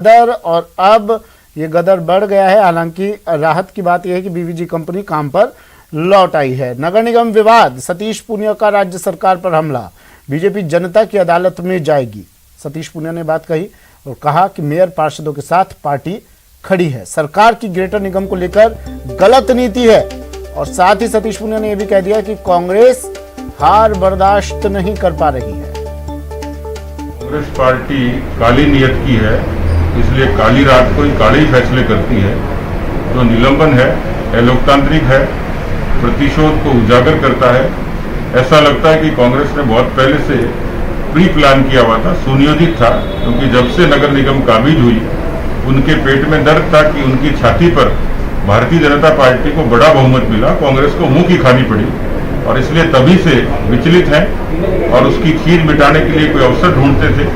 गदर और अब ये गदर बढ़ गया है। हालांकि राहत की बात यह है कि बीवीजी कंपनी काम पर लौट आई है। नगर निगम विवाद, सतीश पूनिया का राज्य सरकार पर हमला, बीजेपी जनता की अदालत में जाएगी। सतीश पूनिया ने बात कही और कहा कि मेयर पार्षदों के साथ पार्टी खड़ी है। सरकार की ग्रेटर निगम को लेकर गलत नीति है। और साथ ही सतीश पूनिया ने यह भी कह दिया कि कांग्रेस हार बर्दाश्त नहीं कर पा रही है। कांग्रेस पार्टी काली नियत की है, इसलिए काली रात को ही काले ही फैसले करती है। जो निलंबन है अलोकतांत्रिक है, प्रतिशोध को उजागर करता है। ऐसा लगता है कि कांग्रेस ने बहुत पहले से प्री प्लान किया हुआ था, सुनियोजित था, क्योंकि जब से नगर निगम काबिज हुई उनके पेट में दर्द था कि उनकी छाती पर भारतीय जनता पार्टी को बड़ा बहुमत मिला, कांग्रेस को मुंह की खानी पड़ी और इसलिए तभी से विचलित हैं और उसकी खीर मिटाने के लिए कोई अवसर ढूंढते थे।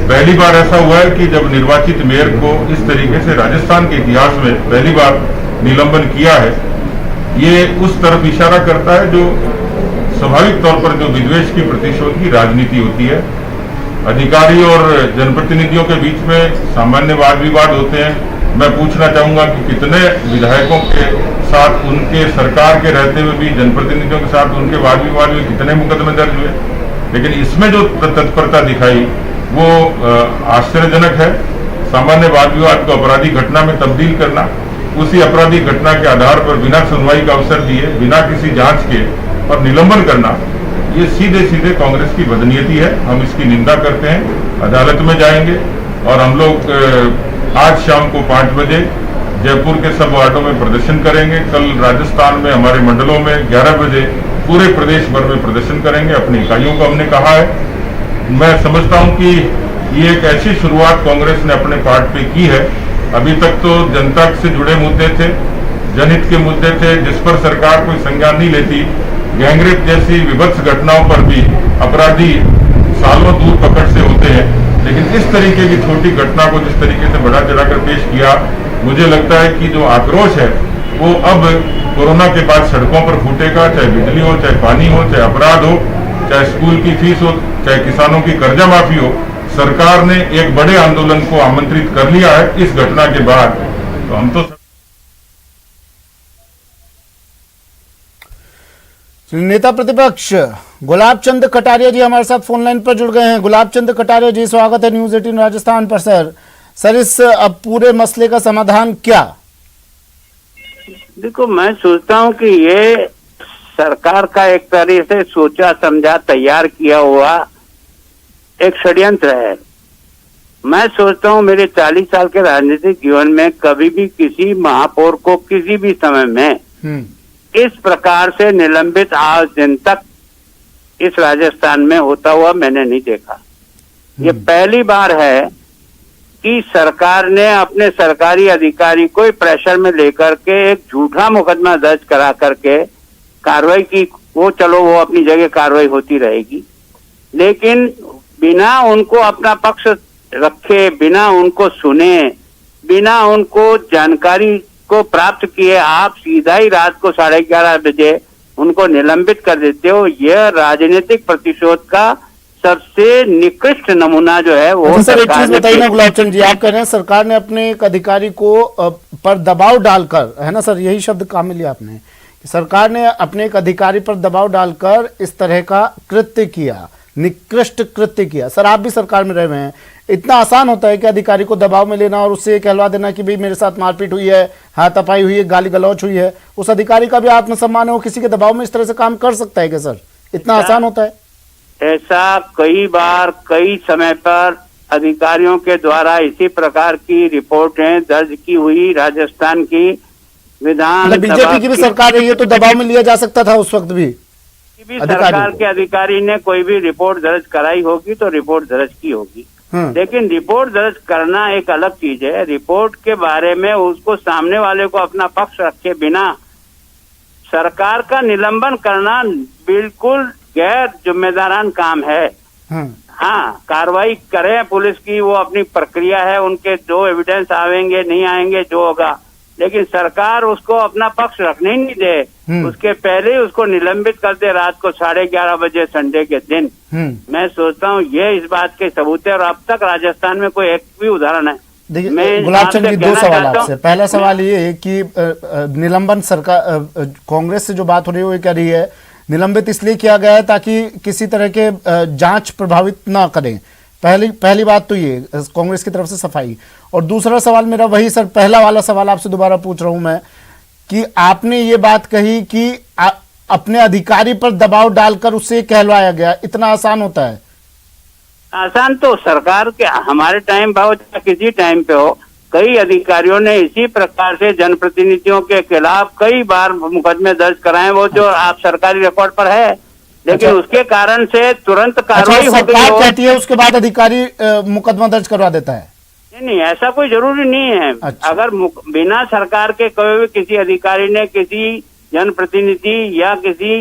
पहली बार ऐसा हुआ है कि जब निर्वाचित मेयर को इस तरीके से राजस्थान के इतिहास में पहली बार निलंबन किया है। ये उस तरफ इशारा करता है जो स्वाभाविक तौर पर जो विद्वेष की प्रतिशोध की राजनीति होती है। अधिकारी और जनप्रतिनिधियों के बीच में सामान्य वाद विवाद होते हैं। मैं पूछना चाहूंगा कि कितने विधायकों के साथ उनके सरकार के रहते हुए भी जनप्रतिनिधियों के साथ उनके वाद विवाद में कितने मुकदमे दर्ज हुए, लेकिन इसमें जो तत्परता दिखाई वो आश्चर्यजनक है। सामान्य वाद विवाद को आपराधिक घटना में तब्दील करना, उसी आपराधिक घटना के आधार पर बिना सुनवाई का अवसर दिए, बिना किसी जांच के और निलंबन करना, ये सीधे सीधे कांग्रेस की बदनीयती है। हम इसकी निंदा करते हैं, अदालत में जाएंगे और हम लोग आज शाम को 5 बजे जयपुर के सब वार्डों में प्रदर्शन करेंगे। कल राजस्थान में हमारे मंडलों में 11 बजे पूरे प्रदेश भर में प्रदर्शन करेंगे। अपनी इकाइयों को हमने कहा है। मैं समझता हूं कि ये एक ऐसी शुरुआत कांग्रेस ने अपने पार्ट पे की है। अभी तक तो जनता से जुड़े मुद्दे थे, जनहित के मुद्दे थे, जिस पर सरकार कोई संज्ञान नहीं लेती। गैंगरेप जैसी विभत्स घटनाओं पर भी अपराधी सालों दूर पकड़ से होते हैं, लेकिन इस तरीके की छोटी घटना को जिस तरीके से बढ़ा चढ़ाकर पेश किया, मुझे लगता है कि जो आक्रोश है वो अब कोरोना के बाद सड़कों पर फूटेगा। चाहे बिजली हो, चाहे पानी हो, चाहे अपराध हो, चाहे स्कूल की फीस हो, चाहे किसानों की कर्जा माफी हो। सरकार ने एक बड़े आंदोलन को आमंत्रित कर लिया है इस घटना के बाद। तो हम तो नेता प्रतिपक्ष गुलाब चंद कटारिया जी हमारे साथ फोन लाइन पर जुड़ गए हैं। गुलाब चंद कटारिया जी, स्वागत है न्यूज 18 राजस्थान पर। सर इस अब पूरे मसले का समाधान क्या? देखो, मैं सोचता हूं कि ये सरकार का एक तरह से सोचा समझा तैयार किया हुआ एक षड्यंत्र है। मैं सोचता हूं मेरे 40 साल के राजनीतिक जीवन में कभी भी किसी महापौर को किसी भी समय में इस प्रकार से निलंबित आज दिन तक इस राजस्थान में होता हुआ मैंने नहीं देखा। ये पहली बार है कि सरकार ने अपने सरकारी अधिकारी को प्रेशर में लेकर के एक झूठा मुकदमा दर्ज करा करके कार्रवाई की। वो चलो, वो अपनी जगह कार्रवाई होती रहेगी, लेकिन बिना उनको अपना पक्ष रखे, बिना उनको सुने, बिना उनको जानकारी को प्राप्त किए आप सीधा ही रात को 11:30 बजे उनको निलंबित कर देते हो। यह राजनीतिक प्रतिशोध का सबसे निकृष्ट नमूना जो है वो सर एक चीज बताइए ना गुलाब चंद जी, आप कह रहे हैं सरकार ने अपने एक अधिकारी को पर दबाव डालकर, है ना सर, यही शब्द काम में लिया आपने कि सरकार ने अपने एक अधिकारी पर दबाव डालकर इस तरह का कृत्य किया, निकृष्ट कृत्य किया। सर आप भी सरकार में रहे हुए हैं, इतना आसान होता है कि अधिकारी को दबाव में लेना और उससे कहलवा देना कि भाई मेरे साथ मारपीट हुई है, हाथापाई हुई है, गाली गलौच हुई है, उस अधिकारी का भी आत्मसम्मान है, वो किसी के दबाव में इस तरह से काम कर सकता है क्या सर? इतना आसान होता है? ऐसा कई बार कई समय पर अधिकारियों के द्वारा इसी प्रकार की रिपोर्टें दर्ज की हुई। राजस्थान की विधान बीजेपी की भी सरकार रही है तो दबाव में लिया जा सकता था उस वक्त भी। सरकार के अधिकारी ने कोई भी रिपोर्ट दर्ज कराई होगी तो रिपोर्ट दर्ज की होगी, लेकिन रिपोर्ट दर्ज करना एक अलग चीज है। रिपोर्ट के बारे में उसको सामने वाले को अपना पक्ष रखे बिना सरकार का निलंबन करना बिल्कुल गैर जिम्मेदारान काम है। हाँ, कार्रवाई करें पुलिस की, वो अपनी प्रक्रिया है, उनके जो एविडेंस आवेंगे नहीं आएंगे जो होगा, लेकिन सरकार उसको अपना पक्ष रखने ही नहीं दे। उसके पहले ही उसको निलंबित कर दे रात को 11:30 बजे संडे के दिन। मैं सोचता हूँ ये इस बात के सबूत है, और अब तक राजस्थान में कोई एक भी उदाहरण है। देखिए गुलाब चंद जी, 2 सवाल आपसे। पहला सवाल ये है कि निलंबन सरकार कांग्रेस से जो बात हो रही है वो कह रही है निलंबित इसलिए किया गया है ताकि किसी तरह के जांच प्रभावित ना करें। पहली बात तो ये कांग्रेस की तरफ से सफाई। और दूसरा सवाल मेरा वही सर, पहला वाला सवाल आपसे दोबारा पूछ रहा हूं मैं कि आपने ये बात कही कि अपने अधिकारी पर दबाव डालकर उससे कहलवाया गया, इतना आसान होता है? आसान तो सरकार के हमारे टाइम पे हो या किसी टाइम पे हो, कई अधिकारियों ने इसी प्रकार से जनप्रतिनिधियों के खिलाफ कई बार मुकदमे दर्ज कराए, वो जो आप सरकारी रिकॉर्ड पर है। लेकिन उसके कारण से तुरंत कार्रवाई हो गई हो, कहती है उसके बाद अधिकारी मुकदमा दर्ज करवा देता है। नहीं, ऐसा कोई जरूरी नहीं है। अगर बिना सरकार के कोई भी किसी अधिकारी ने किसी जनप्रतिनिधि या किसी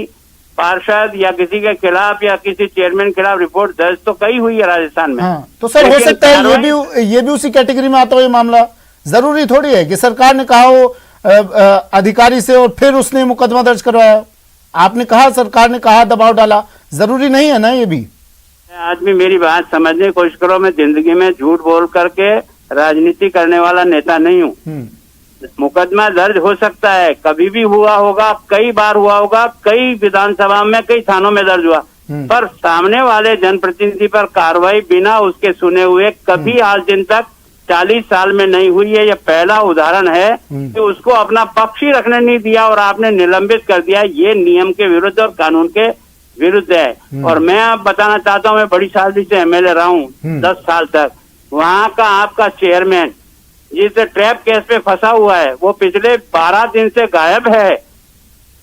पार्षद या किसी के खिलाफ या किसी चेयरमैन के खिलाफ रिपोर्ट दर्ज तो कई हुई है राजस्थान में। हाँ, तो सर हो सकता है ये भी उसी कैटेगरी में आता हो ये मामला। जरूरी थोड़ी है कि सरकार ने कहा हो अधिकारी से और फिर उसने मुकदमा दर्ज करवाया। आपने कहा सरकार ने कहा, दबाव डाला, जरूरी नहीं है ना ये भी? आदमी मेरी बात समझने की कोशिश करो। मैं जिंदगी में झूठ बोल करके राजनीति करने वाला नेता नहीं हूँ। मुकदमा दर्ज हो सकता है, कभी भी हुआ होगा, कई बार हुआ होगा, कई विधानसभा में कई थानों में दर्ज हुआ, पर सामने वाले जनप्रतिनिधि पर कार्रवाई बिना उसके सुने हुए कभी आज दिन तक 40 साल में नहीं हुई है। यह पहला उदाहरण है कि उसको अपना पक्ष ही रखने नहीं दिया और आपने निलंबित कर दिया। ये नियम के विरुद्ध और कानून के विरुद्ध है। और मैं आप बताना चाहता हूँ, मैं बड़ी साल से एमएलए रहा हूँ 10 साल तक। वहाँ का आपका चेयरमैन जिस ट्रैप केस में फंसा हुआ है वो पिछले 12 दिन से गायब है,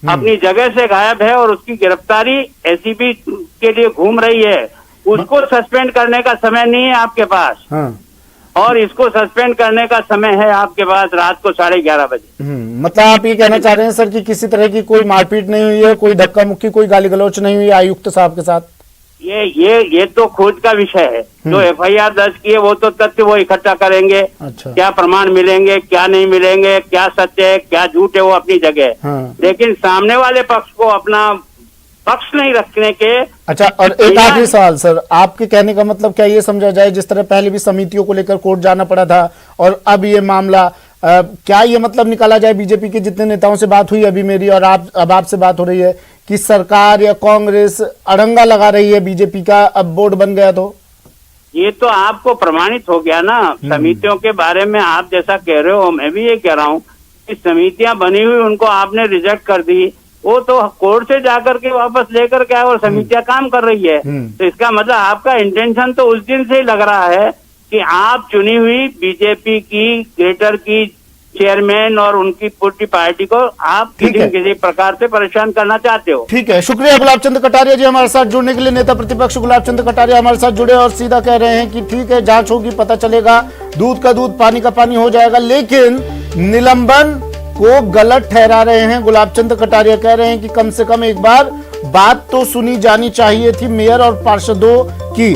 अपनी जगह से गायब है, और उसकी गिरफ्तारी एसीबी के लिए घूम रही है। उसको सस्पेंड करने का समय नहीं है आपके पास। और इसको सस्पेंड करने का समय है आपके पास रात को 11:30 बजे। मतलब आप ये कहना चाह रहे हैं सर कि किसी तरह की कोई मारपीट नहीं हुई है, कोई धक्का मुक्की, कोई गाली गलौच नहीं हुई आयुक्त साहब के साथ? ये तो खोज का विषय है। जो एफआईआर दर्ज किए वो तो तथ्य वो इकट्ठा करेंगे। अच्छा। क्या प्रमाण मिलेंगे, क्या नहीं मिलेंगे, क्या सत्य है, क्या झूठ है, वो अपनी जगह। लेकिन सामने वाले पक्ष को अपना पक्ष नहीं रखने के। अच्छा, और एक आखिरी सवाल सर, आपके कहने का मतलब क्या ये समझा जाए जिस तरह पहले भी समितियों को लेकर कोर्ट जाना पड़ा था और अब ये मामला, क्या ये मतलब निकाला जाए, बीजेपी के जितने नेताओं से बात हुई अभी मेरी और अब आपसे बात हो रही है कि सरकार या कांग्रेस अड़ंगा लगा रही है बीजेपी का, अब बोर्ड बन गया तो ये तो आपको प्रमाणित हो गया ना। समितियों के बारे में आप जैसा कह रहे हो, मैं भी ये कह रहा हूँ कि समितियां बनी हुई उनको आपने रिजेक्ट कर दी, वो तो कोर्ट से जाकर के वापस लेकर के आए और समितियां काम कर रही है। तो इसका मतलब आपका इंटेंशन तो उस दिन से ही लग रहा है कि आप चुनी हुई बीजेपी की ग्रेटर की चेयरमैन और उनकी पूरी पार्टी को आप किसी प्रकार से परेशान करना चाहते हो। ठीक है, शुक्रिया गुलाब चंद कटारिया जी हमारे साथ जुड़ने के लिए। नेता प्रतिपक्ष गुलाब चंद कटारिया हमारे साथ जुड़े और सीधा कह रहे हैं कि ठीक है, जांच होगी, पता चलेगा, दूध का दूध पानी का पानी हो जाएगा। लेकिन निलंबन को गलत ठहरा रहे हैं गुलाब चंद कटारिया। कह रहे हैं कि कम से कम एक बार बात तो सुनी जानी चाहिए थी मेयर और पार्षदों की।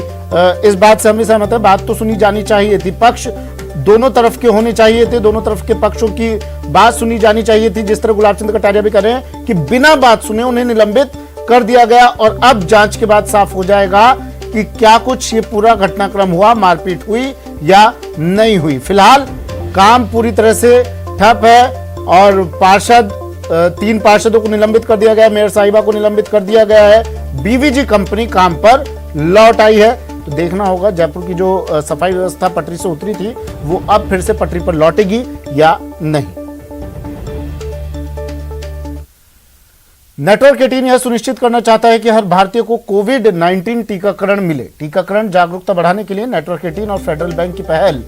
इस बात से हम भी सहमत है, बात तो सुनी जानी चाहिए थी, पक्ष दोनों तरफ के होने चाहिए थे, दोनों तरफ के पक्षों की बात सुनी जानी चाहिए थी। जिस तरह गुलाब चंद कटारिया भी कह रहे हैं कि बिना बात सुने उन्हें निलंबित कर दिया गया और अब जांच के बाद साफ हो जाएगा कि क्या कुछ ये पूरा घटनाक्रम हुआ, मारपीट हुई या नहीं हुई। फिलहाल काम पूरी तरह से ठप है और 3 पार्षदों को निलंबित कर दिया गया, मेयर साहिबा को निलंबित कर दिया गया है। बीवीजी कंपनी काम पर लौट आई है। तो देखना होगा जयपुर की जो सफाई व्यवस्था पटरी से उतरी थी वो अब फिर से पटरी पर लौटेगी या नहीं। नेटवर्क 18 यह सुनिश्चित करना चाहता है कि हर भारतीय को कोविड-19 टीकाकरण मिले। टीकाकरण जागरूकता बढ़ाने के लिए नेटवर्क 18 और फेडरल बैंक की पहल